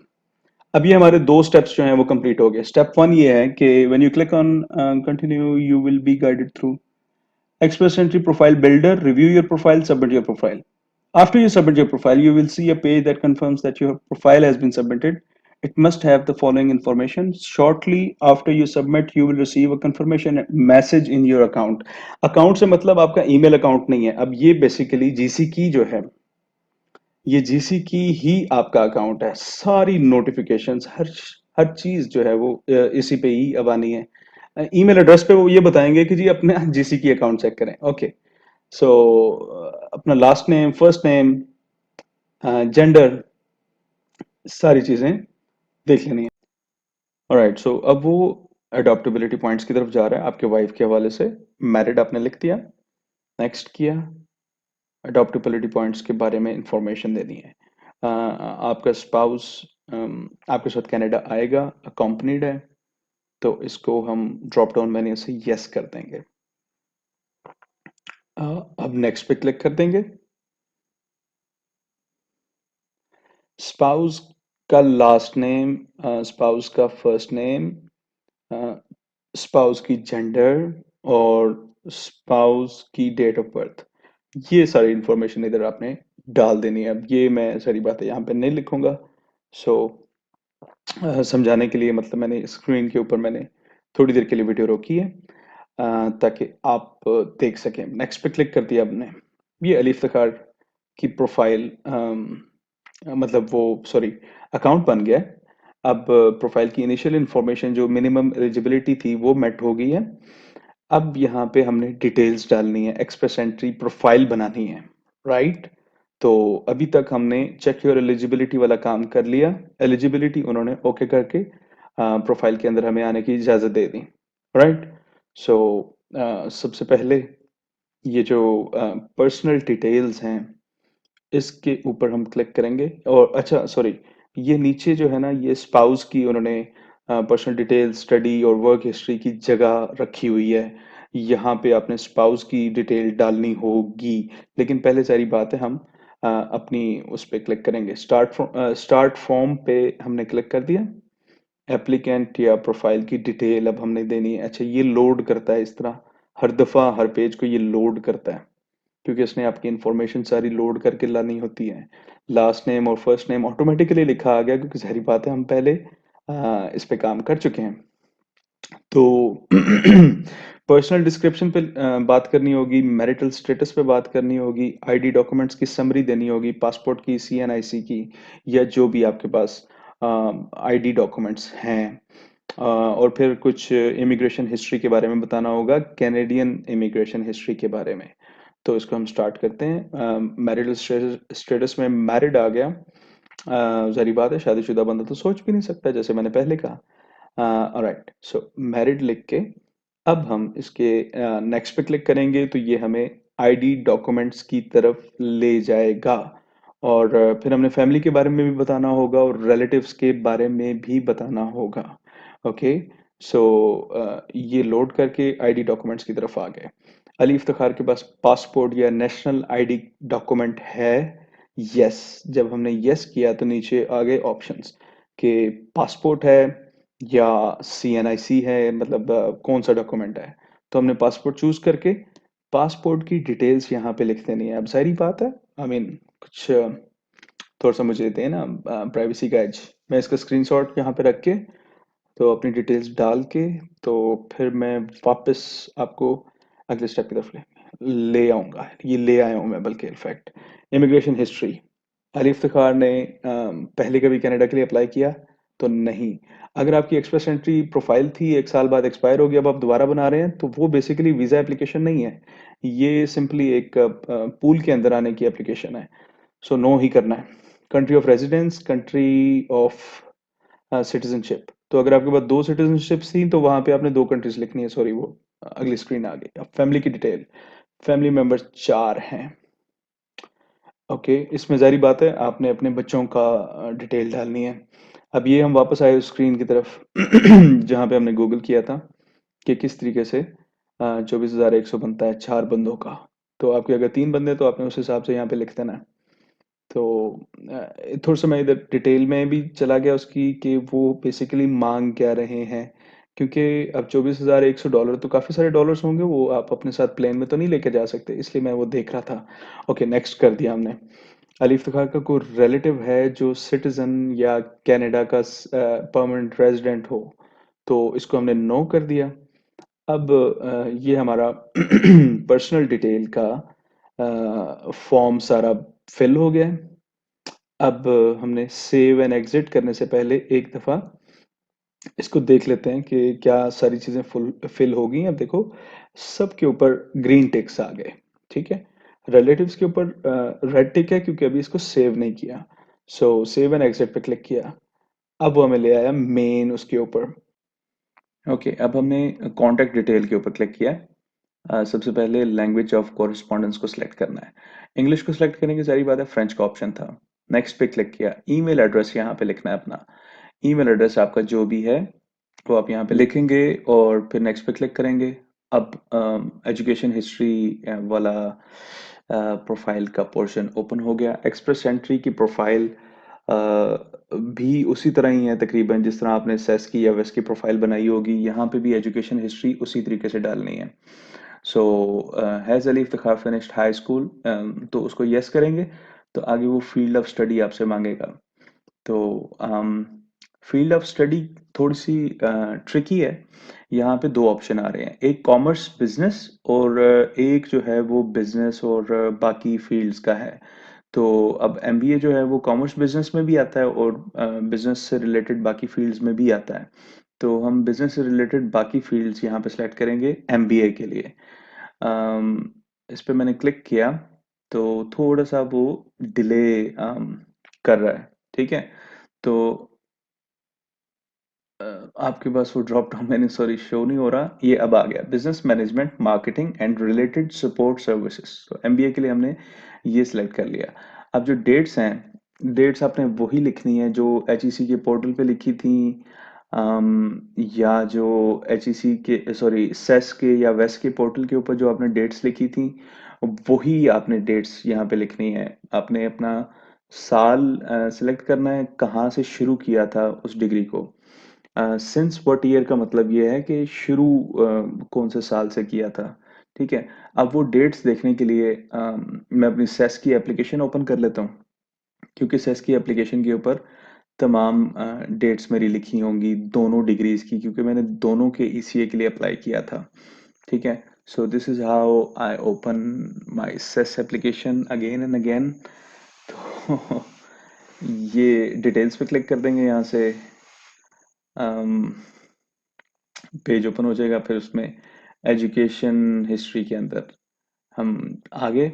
अब ये हमारे दो स्टेप्स जो हैं वो कंप्लीट हो गए। स्टेप वन ये है कि when you click on continue you will be guided through Express Entry Profile Builder, review your profile, submit your profile. After you submit your profile, you will see a page that confirms that your profile has been submitted. It must have the following information. Shortly after you submit, you will receive a confirmation message in your account. Account से मतलब आपका email account नहीं है। अब ये basically GC की जो है, ये GC की ही आपका अकाउंट है। सारी नोटिफिकेशंस, हर चीज जो है वो इसी पे ही अब आनी है। ईमेल एड्रेस पे वो ये बताएंगे कि जी अपने GC की अकाउंट चेक करें। ओके, सो अपना last name, first name, gender, सारी चीजें देख लेनी है। ऑलराइट, सो अब वो अडॉप्टेबिलिटी पॉइंट्स की तरफ जा रहा है आपके वाइफ के हवाले से। मैरिड आपने लिख दिया, नेक्स्ट किया। अडॉप्टेबिलिटी पॉइंट्स के बारे में इंफॉर्मेशन देनी है। आपका स्पाउस आपके साथ कनाडा आएगा, अकॉम्पनीड है, तो इसको हम ड्रॉप डाउन मेन्यू से यस कर देंगे। अब नेक्स्ट पे क्लिक कर देंगे। स्पाउस का लास्ट नेम, स्पाउस का फर्स्ट नेम, स्पाउस की जेंडर और स्पाउस की डेट ऑफ बर्थ, ये सारी इंफॉर्मेशन इधर आपने डाल देनी है। अब ये मैं सारी बातें यहाँ पे नहीं लिखूंगा। सो समझाने के लिए मतलब मैंने स्क्रीन के ऊपर मैंने थोड़ी देर के लिए वीडियो रोकी है ताकि आप देख सकें। नेक्स्ट पे क्लिक कर दिया आपने। ये अली इफ्तिखार की प्रोफाइल मतलब वो सॉरी अकाउंट बन गया है। अब प्रोफाइल की इनिशियल इंफॉर्मेशन जो मिनिमम एलिजिबिलिटी थी वो मेट हो गई है। अब यहाँ पे हमने डिटेल्स डालनी है, एक्सप्रेस एंट्री प्रोफाइल बनानी है, राइट? तो अभी तक हमने चेक योर एलिजिबिलिटी वाला काम कर लिया। एलिजिबिलिटी उन्होंने ओके करके प्रोफाइल के अंदर हमें आने की इजाज़त दे दी, राइट? सो सबसे पहले ये जो पर्सनल डिटेल्स हैं इसके ऊपर हम क्लिक करेंगे। और अच्छा सॉरी, ये नीचे जो है ना ये स्पाउस की उन्होंने पर्सनल डिटेल, स्टडी और वर्क हिस्ट्री की जगह रखी हुई है। यहाँ पे आपने स्पाउस की डिटेल डालनी होगी, लेकिन पहले सारी बात है हम अपनी उस पर क्लिक करेंगे। स्टार्ट फॉर्म पे हमने क्लिक कर दिया। एप्लीकेंट या प्रोफाइल की डिटेल अब हमने देनी है। अच्छा, ये लोड करता है इस तरह, हर दफ़ा हर पेज को ये लोड करता है क्योंकि इसने आपकी इंफॉर्मेशन सारी लोड करके लानी होती है। लास्ट नेम और फर्स्ट नेम ऑटोमेटिकली लिखा आ गया क्योंकि सारी बातें हम पहले इस पे काम कर चुके हैं। तो पर्सनल डिस्क्रिप्शन पे बात करनी होगी, मैरिटल स्टेटस पे बात करनी होगी, आईडी डॉक्यूमेंट्स की समरी देनी होगी, पासपोर्ट की, सीएनआईसी की, या जो भी आपके पास आईडी डॉक्यूमेंट्स हैं। और फिर कुछ इमिग्रेशन हिस्ट्री के बारे में बताना होगा, कैनेडियन इमिग्रेशन हिस्ट्री के बारे में। तो इसको हम स्टार्ट करते हैं। मैरिटल स्टेटस में मैरिड आ गया। ज़ाहिर बात है शादीशुदा बंदा तो सोच भी नहीं सकता, जैसे मैंने पहले कहा। ऑलराइट, सो मैरिड लिख के अब हम इसके नेक्स्ट पे क्लिक करेंगे तो ये हमें आईडी डॉक्यूमेंट्स की तरफ ले जाएगा। और फिर हमने फैमिली के बारे में भी बताना होगा और रिलेटिव्स के बारे में भी बताना होगा। ओके, सो ये लोड करके आईडी डॉक्यूमेंट्स की तरफ आ गए। अली इफ्तिखार के पास पासपोर्ट या नेशनल आईडी डॉक्यूमेंट है यस, जब हमने यस किया तो नीचे आ गए ऑप्शंस कि पासपोर्ट है या सीएनआईसी है, मतलब कौन सा डॉक्यूमेंट है। तो हमने पासपोर्ट चूज करके पासपोर्ट की डिटेल्स यहाँ पे लिख देनी है। अब सारी बात है, आई मीन कुछ थोड़ा सा मुझे देते हैं ना प्राइवेसी का एज। मैं इसका स्क्रीनशॉट यहाँ पे रख के तो अपनी डिटेल्स डाल के तो फिर मैं वापस आपको अगले स्टेप की तरफ ले आऊँगा। ये ले आया हूँ मैं बल्कि in fact. Immigration history, Ali Iftikhar ने पहले कभी कनाडा के लिए अप्लाई किया तो नहीं। अगर आपकी एक्सप्रेस एंट्री प्रोफाइल थी 1 साल बाद एक्सपायर हो गया, अब आप दोबारा बना रहे हैं, तो वो बेसिकली वीज़ा एप्लीकेशन नहीं है। ये सिंपली एक पूल के अंदर आने की एप्लीकेशन है। सो नो ही करना है। Country of residence, country of citizenship, तो अगर आपके पास 2 सिटीजनशिप्स थी तो वहां पे आपने 2 कंट्रीज लिखनी है। सॉरी, वो अगली स्क्रीन आ गई। अब फैमिली की डिटेल, फैमिली मेंबर्स 4 हैं। ओके, इसमें जारी बात है आपने अपने बच्चों का डिटेल डालनी है। अब ये हम वापस आए उस स्क्रीन की तरफ जहाँ पे हमने गूगल किया था कि किस तरीके से 24,100 बनता है 4 बंदों का। तो आपके अगर 3 बंदे तो आपने उस हिसाब से यहाँ पे लिख देना है। तो थोड़ा सा मैं इधर डिटेल में भी चला गया उसकी कि वो बेसिकली मांग क्या रहे हैं, क्योंकि अब $24,100 तो काफ़ी सारे डॉलर्स होंगे, वो आप अपने साथ प्लेन में तो नहीं लेके जा सकते, इसलिए मैं वो देख रहा था। ओके, नेक्स्ट कर दिया हमने। अली इफ्तिखार का कोई रिलेटिव है जो सिटीजन या कनाडा का परमानेंट रेजिडेंट हो, तो इसको हमने नो कर दिया। अब ये हमारा पर्सनल डिटेल का फॉर्म सारा फिल हो गया है। अब हमने सेव एंड एग्जिट करने से पहले एक दफ़ा इसको देख लेते हैं कि क्या सारी चीज़ें फुल फिल हो गई हैं। अब देखो, सबके ऊपर ग्रीन टिक्स आ गए, ठीक है। रिलेटिव्स के ऊपर रेड टिक है क्योंकि अभी इसको सेव नहीं किया। सो सेव एंड एग्जिट पे क्लिक किया। अब वो हमें ले आया मेन उसके ऊपर। ओके, अब हमने कॉन्टैक्ट डिटेल के ऊपर क्लिक किया। सबसे पहले लैंग्वेज ऑफ कॉरेस्पॉन्डेंस को सिलेक्ट करना है। इंग्लिश को सिलेक्ट करने की सारी बात है, फ्रेंच का ऑप्शन था। नेक्स्ट पे क्लिक किया। ईमेल एड्रेस यहाँ पे लिखना है अपना। ईमेल एड्रेस आपका जो भी है वो आप यहाँ पे लिखेंगे और फिर नेक्स्ट पे क्लिक करेंगे। अब एजुकेशन हिस्ट्री वाला प्रोफाइल का पोर्शन ओपन हो गया। एक्सप्रेस एंट्री की प्रोफाइल भी उसी तरह ही है तकरीबन जिस तरह आपने सेस की या वेस की प्रोफाइल बनाई होगी। यहाँ पे भी एजुकेशन हिस्ट्री उसी तरीके से डालनी है। So has Ali Iftikhar finished high school, तो उसको यस करेंगे तो आगे वो फील्ड ऑफ स्टडी आपसे मांगेगा। तो फील्ड ऑफ स्टडी थोड़ी सी ट्रिकी है। यहाँ पे 2 ऑप्शन आ रहे हैं, एक कॉमर्स बिजनेस और एक जो है वो बिजनेस और बाकी फील्ड्स का है। तो अब एमबीए जो है वो कॉमर्स बिजनेस में भी आता है और बिजनेस से रिलेटेड बाकी फील्ड्स में भी आता है। तो हम बिजनेस से रिलेटेड बाकी फील्ड्स यहाँ पे सेलेक्ट करेंगे एमबीए के लिए। इस पे मैंने क्लिक किया तो थोड़ा सा वो डिले कर रहा है, ठीक है। तो आपके पास वो ड्रॉप डाउन मैंने सॉरी शो नहीं हो रहा, ये अब आ गया business management marketing and related support services. तो एमबीए के लिए हमने ये सिलेक्ट कर लिया। अब जो डेट्स हैं, डेट्स आपने वही लिखनी है जो एचईसी के पोर्टल पे लिखी थी, या जो एचईसी के सॉरी सेस के या वेस के पोर्टल के ऊपर जो आपने डेट्स लिखी थी वही आपने डेट्स यहाँ पे लिखनी है। आपने अपना साल सिलेक्ट करना है, कहाँ से शुरू किया था उस डिग्री को। सिंस व्हाट ईयर का मतलब ये है कि शुरू कौन से साल से किया था, ठीक है। अब वो डेट्स देखने के लिए मैं अपनी सेस की एप्लीकेशन ओपन कर लेता हूँ, क्योंकि सेस की एप्लीकेशन के ऊपर तमाम डेट्स मेरी लिखी होंगी दोनों डिग्रीज की, क्योंकि मैंने दोनों के ईसीए के लिए अप्लाई किया था, ठीक है। So this is how I open my cess application again and again. तो ये डिटेल्स पे क्लिक कर देंगे यहाँ से। पेज ओपन हो जाएगा, फिर उसमें एजुकेशन हिस्ट्री के अंदर हम आगे।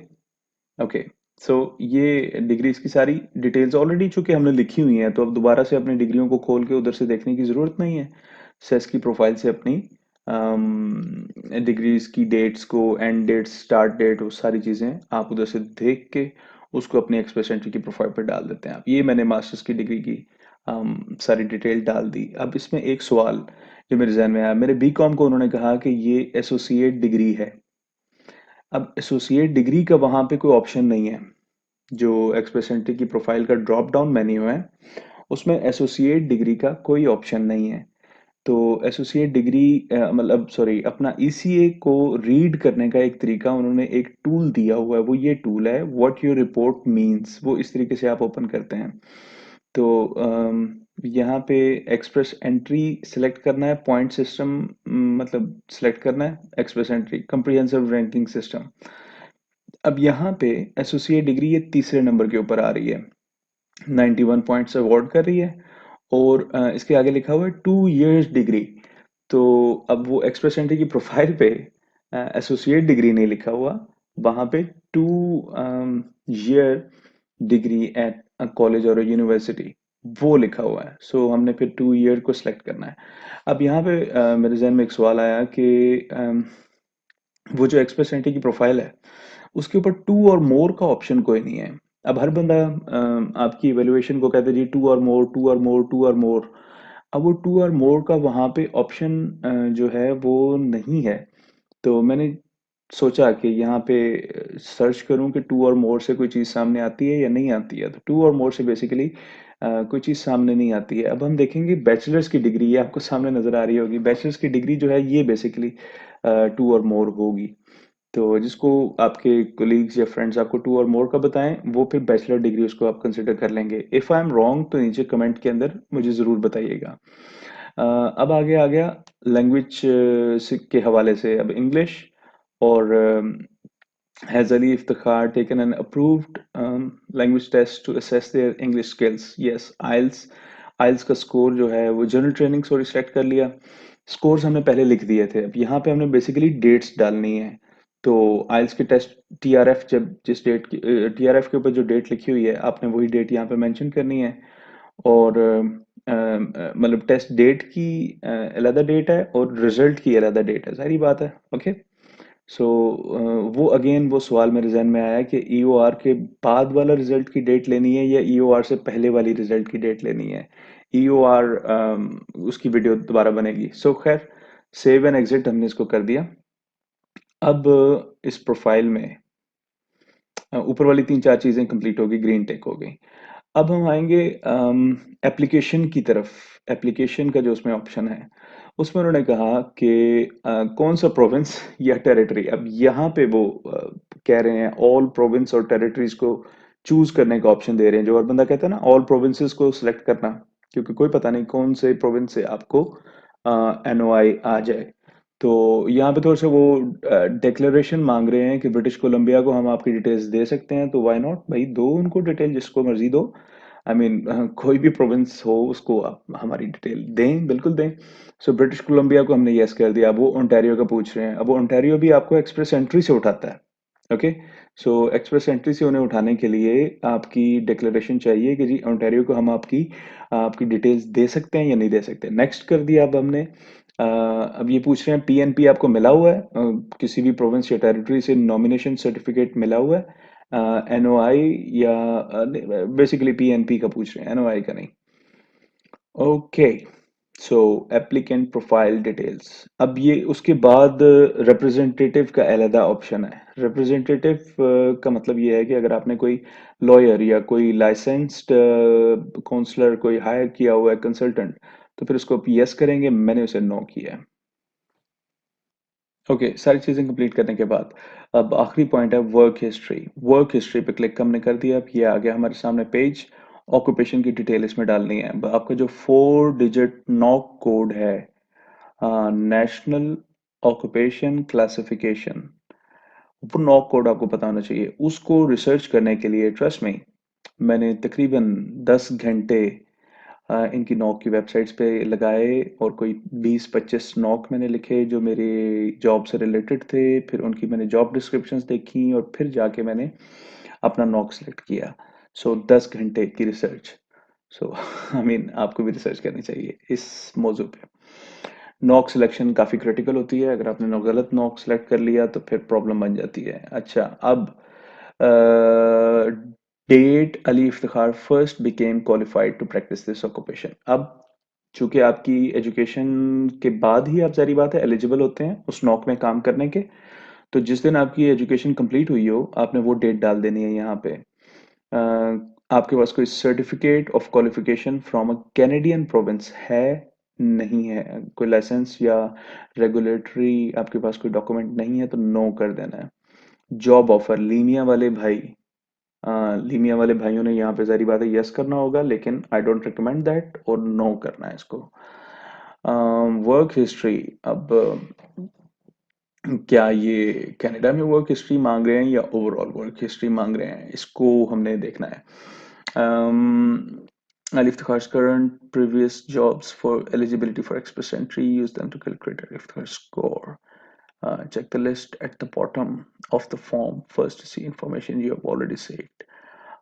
ओके, सो ये डिग्रीज की सारी डिटेल्स ऑलरेडी चूंकि हमने लिखी हुई हैं तो अब दोबारा से अपनी डिग्रियों को खोल के उधर से देखने की ज़रूरत नहीं है। सेस की प्रोफाइल से अपनी डिग्रीज की डेट्स को, एंड डेट, स्टार्ट डेट, वो सारी चीज़ें आप उधर से देख के उसको अपनी एक्सप्रेस एंट्री की प्रोफाइल पर डाल देते हैं आप। ये मैंने मास्टर्स की डिग्री की सारी डिटेल डाल दी। अब इसमें एक सवाल जो मेरे जहन में आया, मेरे बी कॉम को उन्होंने कहा कि ये एसोसिएट डिग्री है। अब एसोसिएट डिग्री का वहां पे कोई ऑप्शन नहीं है, जो एक्सप्रेस एंट्री की प्रोफाइल का ड्रॉप डाउन मेन्यू है, उसमें एसोसिएट डिग्री का कोई ऑप्शन नहीं है। तो एसोसिएट डिग्री मतलब सॉरी अपना ईसीए को रीड करने का एक तरीका उन्होंने एक टूल दिया हुआ है, वो ये टूल है व्हाट योर रिपोर्ट मीन्स, वो इस तरीके से आप ओपन करते हैं। तो यहाँ पे एक्सप्रेस एंट्री सिलेक्ट करना है, पॉइंट सिस्टम मतलब सिलेक्ट करना है, express entry comprehensive ranking system. अब यहाँ पे एसोसिएट डिग्री ये तीसरे नंबर के ऊपर आ रही है, 91 पॉइंट्स अवॉर्ड कर रही है। और इसके आगे लिखा हुआ है 2 इयर्स डिग्री। तो अब वो एक्सप्रेस एंट्री की प्रोफाइल पे एसोसिएट डिग्री नहीं लिखा हुआ, वहाँ पे 2 year degree at a college और यूनिवर्सिटी वो लिखा हुआ है। सो हमने फिर 2 ईयर को सिलेक्ट करना है। अब यहाँ पे मेरे जहन में एक सवाल आया कि वो जो एक्सप्रेस एंट्री की प्रोफाइल है उसके ऊपर टू और मोर का ऑप्शन कोई नहीं है। अब हर बंदा आपकी इवेल्युएशन को कहता है जी टू और मोर, टू और मोर, टू और मोर। अब वो टू और मोर का वहाँ पे ऑप्शन जो है वो नहीं है। तो मैंने सोचा कि यहाँ पे सर्च करूँ कि टू और मोर से कोई चीज़ सामने आती है या नहीं आती है। तो टू और मोर से बेसिकली कोई चीज़ सामने नहीं आती है। अब हम देखेंगे बैचलर्स की डिग्री, ये आपको सामने नज़र आ रही होगी। बैचलर्स की डिग्री जो है ये बेसिकली टू और मोर होगी। तो जिसको आपके कोलीग्स या फ्रेंड्स आपको टू और मोर का बताएं, वो फिर बैचलर डिग्री उसको आप कंसिडर कर लेंगे। इफ़ आई एम रॉन्ग तो नीचे कमेंट के अंदर मुझे ज़रूर बताइएगा। अब आगे आ गया लैंग्वेज के हवाले से। अब इंग्लिश और has Ali Iftikhar taken an approved language test to assess their English skills? Yes, IELTS का स्कोर जो है वो जनरल ट्रेनिंग सॉरी सेलेक्ट कर लिया। स्कोर्स हमने पहले लिख दिए थे। अब यहाँ पे हमने बेसिकली डेट्स डालनी है। तो आइल्स के टेस्ट टीआरएफ जब जिस डेट की टीआरएफ के ऊपर जो डेट लिखी हुई है आपने वही डेट यहाँ पे मेंशन करनी है। और मतलब टेस्ट डेट की अलग डेट है और रिजल्ट की अलग डेट है, सारी बात है। ओके। सो वो अगेन वो सवाल मेरे जहन में आया कि ईओआर के बाद वाला रिजल्ट की डेट लेनी है या ईओआर से पहले वाली रिजल्ट की डेट लेनी है। ईओआर उसकी वीडियो दोबारा बनेगी। सो खैर सेव एंड एग्जिट हमने इसको कर दिया। अब इस प्रोफाइल में ऊपर वाली 3-4 चीजें कंप्लीट होगी, ग्रीन टिक हो गई। अब हम आएंगे एप्लीकेशन की तरफ। एप्लीकेशन का जो उसमें ऑप्शन है उसमें उन्होंने कहा कि कौन सा प्रोविंस या टेरिटरी। अब यहाँ पे वो कह रहे हैं ऑल प्रोविंस और टेरिटरीज को चूज करने का ऑप्शन दे रहे हैं। जो और बंदा कहता है ना ऑल प्रोविंसेस को सिलेक्ट करना, क्योंकि कोई पता नहीं कौन से प्रोविंस से आपको एनओआई आ जाए। तो यहाँ पे थोड़ा सा वो डिक्लेरेशन मांग रहे हैं कि ब्रिटिश कोलंबिया को हम आपकी डिटेल्स दे सकते हैं। तो व्हाई नॉट भाई, दो उनको डिटेल जिसको मर्जी दो। आई मीन कोई भी प्रोविंस हो उसको आप हमारी डिटेल दें, बिल्कुल दें। सो ब्रिटिश कोलंबिया को हमने यस कर दिया। अब वो ओंटारियो का पूछ रहे हैं। अब ओंटारियो भी आपको एक्सप्रेस एंट्री से उठाता है। ओके। सो एक्सप्रेस एंट्री से उन्हें उठाने के लिए आपकी डिक्लेरेशन चाहिए कि जी ओंटारियो को हम आपकी आपकी डिटेल्स दे सकते हैं या नहीं दे सकते। नेक्स्ट कर दिया। अब हमने अब ये पूछ रहे हैं पीएनपी आपको मिला हुआ है, किसी भी प्रोविंस या टेरिटरी से नॉमिनेशन सर्टिफिकेट मिला हुआ है, एनओआई या बेसिकली पीएनपी का पूछ रहे हैं, एनओआई का नहीं। ओके। सो एप्लीकेंट प्रोफाइल डिटेल्स। अब ये उसके बाद रिप्रेजेंटेटिव का अलहदा ऑप्शन है। रिप्रेजेंटेटिव का मतलब ये है कि अगर आपने कोई लॉयर या कोई लाइसेंस्ड काउंसलर कोई हायर किया हुआ है कंसल्टेंट, तो फिर उसको आप यस करेंगे। मैंने उसे नो किया है। ओके। सारी चीज़ें कंप्लीट करने के बाद अब आखिरी पॉइंट है वर्क हिस्ट्री। वर्क हिस्ट्री पे क्लिक हमने कर दिया। अब ये आ गया हमारे सामने पेज। ऑक्यूपेशन की डिटेल इसमें डालनी है। अब आपका जो 4 डिजिट नॉक कोड है, नेशनल ऑक्यूपेशन क्लासिफिकेशन, वो नॉक कोड आपको पता होना चाहिए। उसको रिसर्च करने के लिए ट्रस्ट में मैंने तकरीबन 10 घंटे इनकी नॉक की वेबसाइट्स पे लगाए और कोई 20-25 नॉक मैंने लिखे जो मेरे जॉब से रिलेटेड थे। फिर उनकी मैंने जॉब डिस्क्रिप्शंस देखी और फिर जाके मैंने अपना नॉक सेलेक्ट किया। सो 10 घंटे की रिसर्च। सो आई मीन आपको भी रिसर्च करनी चाहिए इस मौजू पे। नॉक सिलेक्शन काफ़ी क्रिटिकल होती है। अगर आपने गलत नॉक सेलेक्ट कर लिया तो फिर प्रॉब्लम बन जाती है। अच्छा। अब date Ali Iftikhar first became qualified to practise this occupation. अब चूंकि आपकी एजुकेशन के बाद ही आप सारी बात है एलिजिबल होते हैं उस नॉक में काम करने के। तो जिस दिन आपकी एजुकेशन कंप्लीट हुई हो आपने वो डेट डाल देनी है यहाँ पे। आपके पास कोई certificate of qualification from a Canadian province है, नहीं है, कोई लाइसेंस या रेगुलेटरी आपके पास कोई डॉक्यूमेंट नहीं है तो नो कर देना है। जॉब ऑफर, लीमिया वाले भाई, लीमिया वाले भाइयों ने यहाँ पे जारी बात है यस करना होगा, लेकिन आई डोंट रिकमेंड दैट, और नो करना है इसको। वर्क हिस्ट्री, अब क्या ये कनाडा में वर्क हिस्ट्री मांग रहे हैं या ओवरऑल वर्क हिस्ट्री मांग रहे हैं, इसको हमने देखना है। Ali Iftikhar's current previous jobs for eligibility for express entry, use them to calculate Ali Iftikhar's score. Check the list at the bottom of the form first to see information you have already saved.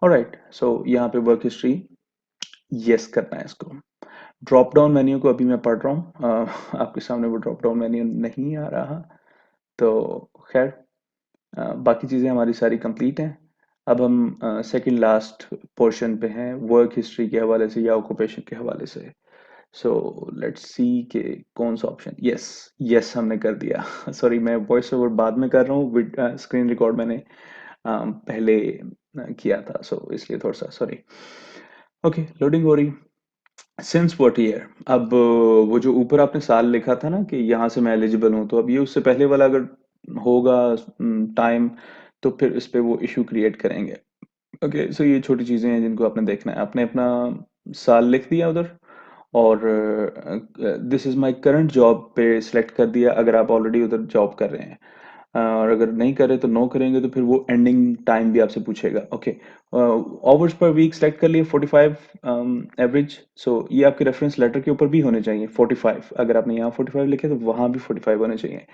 Alright, so यहाँ पे work history yes करना है इसको। Drop down menu को अभी मैं पढ़ रहा हूँ, आपके सामने वो ड्रॉप डाउन मेन्यू नहीं आ रहा, तो खैर बाकी चीज़ें हमारी सारी कंप्लीट हैं। अब हम सेकंड लास्ट पोर्शन पे हैं, वर्क हिस्ट्री के हवाले से या ऑक्यूपेशन के हवाले से। सो लेट्स सी कि कौन सा ऑप्शन, यस यस हमने कर दिया। सॉरी, मैं वॉइस ओवर बाद में कर रहा हूँ, स्क्रीन रिकॉर्ड मैंने पहले किया था, सो इसलिए थोड़ा सा सॉरी। ओके, लोडिंग हो रही। सिंस व्हाट ईयर, अब वो जो ऊपर आपने साल लिखा था ना कि यहाँ से मैं एलिजिबल हूँ, तो अब ये उससे पहले वाला अगर होगा टाइम, तो फिर इस पे वो इशू क्रिएट करेंगे। ओके, सो ये छोटी चीज़ें हैं जिनको आपने देखना है। आपने अपना साल लिख दिया उधर, और this is my current job पे सिलेक्ट कर दिया अगर आप ऑलरेडी उधर जॉब कर रहे हैं। और अगर नहीं कर रहे तो नो करेंगे, तो फिर वो एंडिंग टाइम भी आपसे पूछेगा। Okay, hours per week select कर लिए 45 एवरेज। सो ये आपके रेफरेंस लेटर के ऊपर भी होने चाहिए 45। अगर आपने यहाँ 45 लिखे तो वहाँ भी 45 होने चाहिए।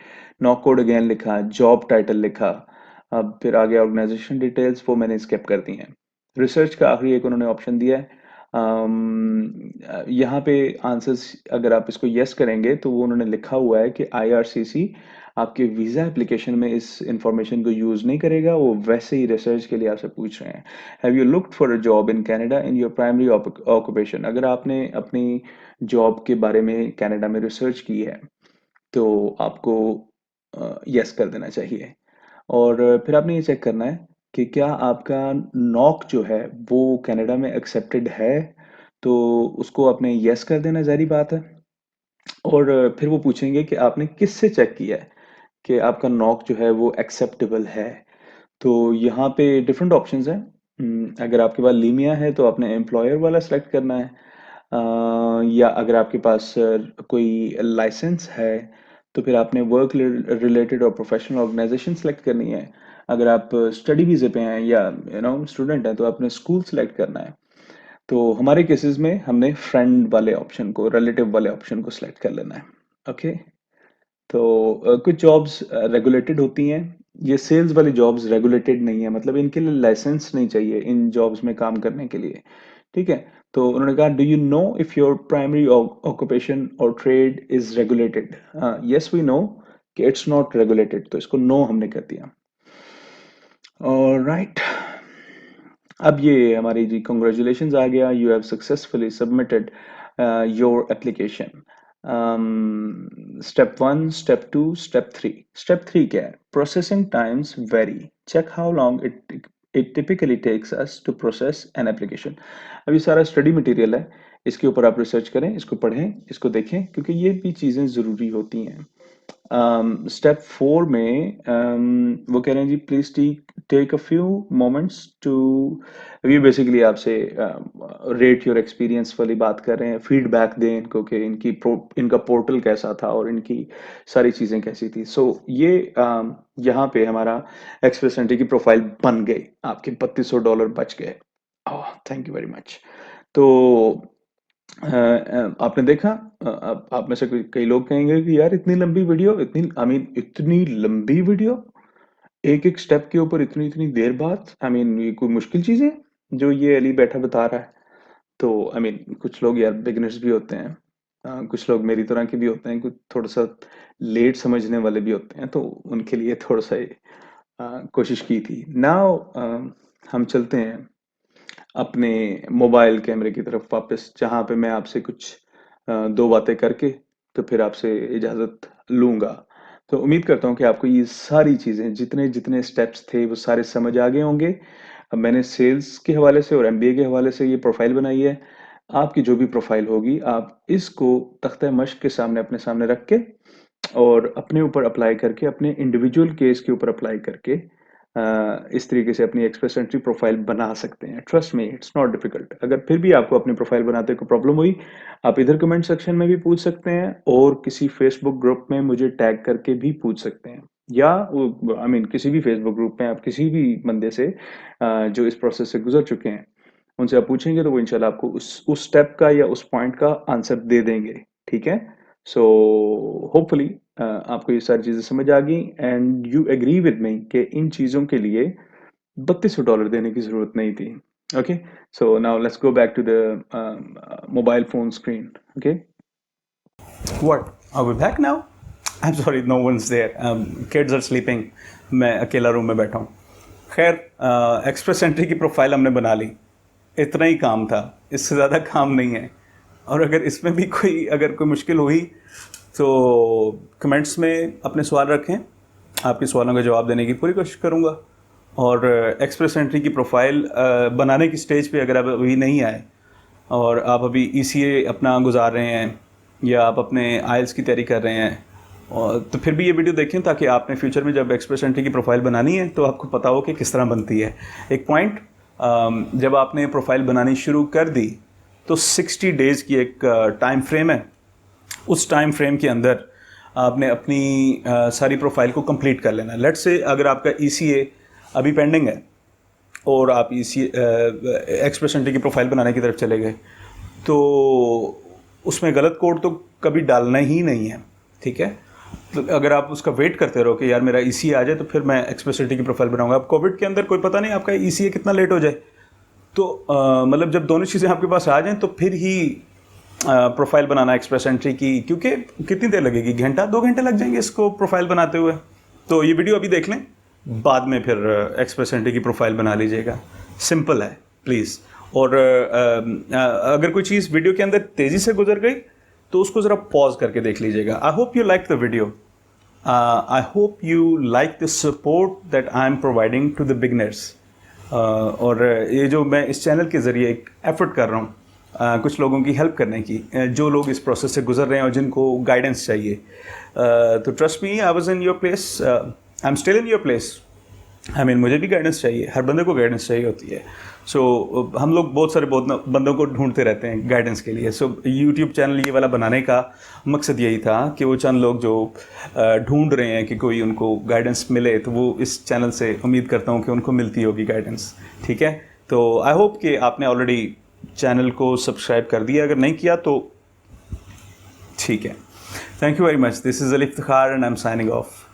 नॉक कोड अगेन लिखा, जॉब टाइटल लिखा, अब फिर आगे ऑर्गेनाइजेशन डिटेल्स वो मैंने स्किप कर दी हैं। रिसर्च का आखिरी एक उन्होंने ऑप्शन दिया है। यहाँ पे आंसर्स अगर आप इसको यस करेंगे तो वो उन्होंने लिखा हुआ है कि आईआरसीसी आपके वीज़ा एप्लीकेशन में इस इंफॉर्मेशन को यूज़ नहीं करेगा, वो वैसे ही रिसर्च के लिए आपसे पूछ रहे हैं। Have you looked for a job in Canada in your primary occupation, अगर आपने अपनी जॉब के बारे में कनाडा में रिसर्च की है तो आपको यस कर देना चाहिए। और फिर आपने ये चेक करना है कि क्या आपका नॉक जो है वो कनाडा में एक्सेप्टेड है, तो उसको आपने यस कर देना, जारी बात है। और फिर वो पूछेंगे कि आपने किससे चेक किया है कि आपका नॉक जो है वो एक्सेप्टेबल है। तो यहाँ पे डिफरेंट ऑप्शंस हैं। अगर आपके पास लीमिया है तो आपने एम्प्लॉयर वाला सेलेक्ट करना है, या अगर आपके पास कोई लाइसेंस है तो फिर आपने वर्क रिलेटेड और प्रोफेशनल ऑर्गेनाइजेशन सेलेक्ट करनी है। अगर आप स्टडी वीज़े पे हैं या स्टूडेंट हैं तो आपने स्कूल सेलेक्ट करना है। तो हमारे केसेस में हमने फ्रेंड वाले ऑप्शन को, रिलेटिव वाले ऑप्शन को सिलेक्ट कर लेना है। ओके, तो कुछ जॉब्स रेगुलेटेड होती हैं, ये सेल्स वाली जॉब्स रेगुलेटेड नहीं है, मतलब इनके लिए लाइसेंस नहीं चाहिए इन जॉब्स में काम करने के लिए। ठीक है, तो उन्होंने कहा do you know if your primary occupation और trade is regulated. Yes we know कि इट्स नॉट रेगुलेटेड, तो इसको नो हमने कर दिया। राइट, अब ये हमारी जी कॉन्ग्रेचुलेशन आ गया, you have successfully submitted your application. Step 1, step 2, step 3। Step 3 क्या है? Processing times vary, check how long it typically takes us to process an application. अब ये सारा स्टडी मटेरियल है, इसके ऊपर आप रिसर्च करें, इसको पढ़ें, इसको देखें, क्योंकि ये भी चीज़ें ज़रूरी होती हैं। स्टेप 4 में वो कह रहे हैं जी please take a few moments to, ये बेसिकली आपसे रेट योर एक्सपीरियंस वाली बात कर रहे हैं, फीडबैक दें इनको कि इनका पोर्टल कैसा था और इनकी सारी चीज़ें कैसी थी। सो ये यहाँ पे हमारा एक्सप्रेस एंट्री की प्रोफाइल बन गई, आपके $3200 बच गए। Thank you very much. तो आपने देखा, अब आप में से कई लोग कहेंगे कि यार इतनी लंबी वीडियो, इतनी आई मीन इतनी लंबी वीडियो, एक एक स्टेप के ऊपर इतनी इतनी देर बाद, आई मीन ये कोई मुश्किल चीज़ है जो ये अली बैठा बता रहा है। तो आई मीन कुछ लोग यार बिगिनर्स भी होते हैं, कुछ लोग मेरी तरह के भी होते हैं, कुछ थोड़ा सा लेट समझने वाले भी होते हैं, तो उनके लिए थोड़ा सा कोशिश की थी। नाउ हम चलते हैं अपने मोबाइल कैमरे की तरफ वापस, जहाँ पे मैं आपसे कुछ दो बातें करके तो फिर आपसे इजाज़त लूँगा। तो उम्मीद करता हूँ कि आपको ये सारी चीज़ें, जितने जितने स्टेप्स थे वो सारे समझ आ गए होंगे। अब मैंने सेल्स के हवाले से और एमबीए के हवाले से ये प्रोफाइल बनाई है। आपकी जो भी प्रोफाइल होगी आप इसको तख्ते मश्क के सामने अपने सामने रख के और अपने ऊपर अप्लाई करके, अपने इंडिविजुअल केस के ऊपर अप्लाई करके इस तरीके से अपनी एक्सप्रेस एंट्री प्रोफाइल बना सकते हैं। Trust me, it's not difficult. अगर फिर भी आपको अपनी प्रोफाइल बनाते कोई प्रॉब्लम हुई, आप इधर कमेंट सेक्शन में भी पूछ सकते हैं और किसी फेसबुक ग्रुप में मुझे टैग करके भी पूछ सकते हैं, या आई मीन किसी भी फेसबुक ग्रुप में आप किसी भी बंदे से जो इस प्रोसेस से गुजर चुके हैं उनसे आप पूछेंगे तो वो इंशाल्लाह आपको उस स्टेप का या उस पॉइंट का आंसर दे देंगे। ठीक है, सो होपफुली आपको ये सारी चीज़ें समझ आ गई and you agree with me कि इन चीज़ों के लिए $32 देने की ज़रूरत नहीं थी। Okay, so now let's go back to the mobile phone screen. Okay, What? Are we back now? I'm sorry, no one's there. Kids are sleeping. मैं अकेला रूम में बैठा हूँ। खैर, एक्सप्रेस एंट्री की प्रोफाइल हमने बना ली। इतना ही काम था, इससे ज़्यादा काम नहीं है। और अगर इसमें भी कोई मुश्किल हुई तो कमेंट्स में अपने सवाल रखें, आपके सवालों का जवाब देने की पूरी कोशिश करूँगा। और एक्सप्रेस एंट्री की प्रोफाइल बनाने की स्टेज पे अगर आप अभी नहीं आए और आप अभी ECA अपना गुजार रहे हैं या आप अपने IELTS की तैयारी कर रहे हैं, और तो फिर भी ये वीडियो देखें ताकि आपने फ्यूचर में जब एक्सप्रेस एंट्री की प्रोफाइल बनानी है तो आपको पता हो कि किस तरह बनती है। एक पॉइंट, जब आपने प्रोफाइल बनानी शुरू कर दी तो 60 डेज़ की एक टाइम फ्रेम है। उस टाइम फ्रेम के अंदर आपने अपनी सारी प्रोफाइल को कंप्लीट कर लेना है। लेट्स से अगर आपका ECA अभी पेंडिंग है और आप एक्सप्रेस एंट्री की प्रोफाइल बनाने की तरफ चले गए तो उसमें गलत कोड तो कभी डालना ही नहीं है। ठीक है, तो अगर आप उसका वेट करते रहो कि यार मेरा ECA आ जाए तो फिर मैं एक्सप्रेस एंट्री की प्रोफाइल बनाऊंगा। अब कोविड के अंदर कोई पता नहीं आपका ECA कितना लेट हो जाए, तो मतलब जब दोनों चीज़ें आपके पास आ जाएं तो फिर ही प्रोफाइल बनाना एक्सप्रेस एंट्री की, क्योंकि कितनी देर लगेगी, घंटा 2 घंटे लग जाएंगे इसको प्रोफाइल बनाते हुए। तो ये वीडियो अभी देख लें, बाद में फिर एक्सप्रेस एंट्री की प्रोफाइल बना लीजिएगा। सिंपल है, प्लीज़। और अगर कोई चीज़ वीडियो के अंदर तेज़ी से गुजर गई तो उसको ज़रा पॉज करके देख लीजिएगा। I hope you like the video, I hope you like the support that I am providing to the beginners. और ये जो मैं इस चैनल के ज़रिए एक एफर्ट कर रहा हूँ कुछ लोगों की हेल्प करने की, जो लोग इस प्रोसेस से गुजर रहे हैं और जिनको गाइडेंस चाहिए, तो trust me, I was in your place, I am still in your place. I mean मुझे भी गाइडेंस चाहिए, हर बंदे को गाइडेंस चाहिए होती है। सो हम लोग बहुत सारे बंदों को ढूंढते रहते हैं गाइडेंस के लिए। सो यूट्यूब चैनल ये वाला बनाने का मकसद यही था कि वो चंद लोग जो ढूंढ रहे हैं कि कोई उनको गाइडेंस मिले, तो वो इस चैनल से उम्मीद करता हूँ कि उनको मिलती होगी गाइडेंस। ठीक है, तो आई होप कि आपने ऑलरेडी चैनल को सब्सक्राइब कर दिया, अगर नहीं किया तो ठीक है। Thank you very much. This is Ali Iftikhar and I am signing off.